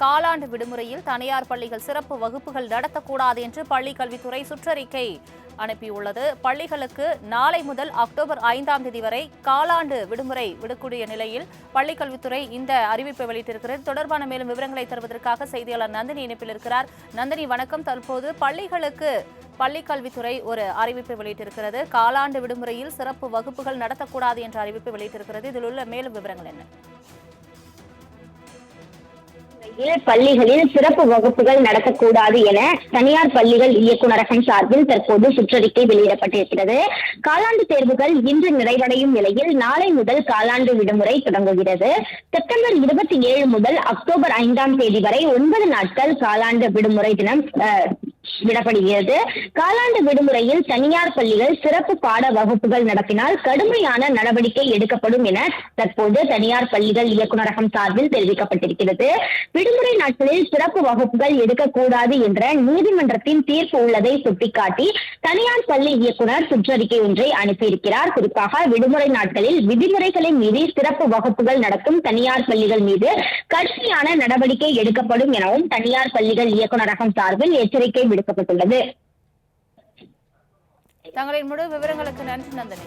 காலாண்டு விடுமுறையில் தனியார் பள்ளிகள் சிறப்பு வகுப்புகள் நடத்தக்கூடாது என்று பள்ளிக் கல்வித்துறை சுற்றறிக்கை அனுப்பியுள்ளது. பள்ளிகளுக்கு நாளை முதல் அக்டோபர் 5ஆம் தேதி வரை காலாண்டு விடுமுறை விடக்கூடிய நிலையில் பள்ளிக் கல்வித்துறை இந்த அறிவிப்பை வெளியிட்டிருக்கிறது. தொடர்பான மேலும் விவரங்களை தருவதற்காக செய்தியாளர் நந்தினி இணைப்பில் இருக்கிறார். நந்தினி வணக்கம். தற்போது பள்ளிகளுக்கு பள்ளிக் கல்வித்துறை ஒரு அறிவிப்பை வெளியிட்டிருக்கிறது. காலாண்டு விடுமுறையில் சிறப்பு வகுப்புகள் நடத்தக்கூடாது என்ற அறிவிப்பை வெளியிட்டிருக்கிறது. இதில் உள்ள மேலும் விவரங்கள் என்ன? பள்ளிகளில் சிறப்பு வகுப்புகள் நடத்தக்கூடாது என தனியார் பள்ளிகள் இயக்குநரகம் சார்பில் தற்போது சுற்றறிக்கை வெளியிடப்பட்டிருக்கிறது. காலாண்டு தேர்வுகள் இன்று நிறைவடையும் நிலையில் நாளை முதல் காலாண்டு விடுமுறை தொடங்குகிறது. செப்டம்பர் 27 முதல் அக்டோபர் 5ஆம் தேதி வரை 9 நாட்கள் காலாண்டு விடுமுறை தினம் விடப்படுகிறது. காலாண்டு விடுமுறையில் தனியார் பள்ளிகள் சிறப்பு பாட வகுப்புகள் நடத்தினால் கடுமையான நடவடிக்கை எடுக்கப்படும் என தற்போது தனியார் பள்ளிகள் இயக்குநரகம் சார்பில் தெரிவிக்கப்பட்டிருக்கிறது. விடுமுறை நாட்களில் சிறப்பு வகுப்புகள் எடுக்கக்கூடாது என்ற நீதிமன்றத்தின் தீர்ப்பு உள்ளதை சுட்டிக்காட்டி தனியார் பள்ளி இயக்குநர் சுற்றறிக்கை ஒன்றை அனுப்பியிருக்கிறார். குறிப்பாக விடுமுறை நாட்களில் விதிமுறைகளை மீறி சிறப்பு வகுப்புகள் நடத்தும் தனியார் பள்ளிகள் மீது கடுமையான நடவடிக்கை எடுக்கப்படும் எனவும் தனியார் பள்ளிகள் இயக்குநரகம் சார்பில் எச்சரிக்கை விடுக்கப்பட்டுள்ளது. தங்களின் முழு விவரங்களுக்கு நன்றி நந்தினி.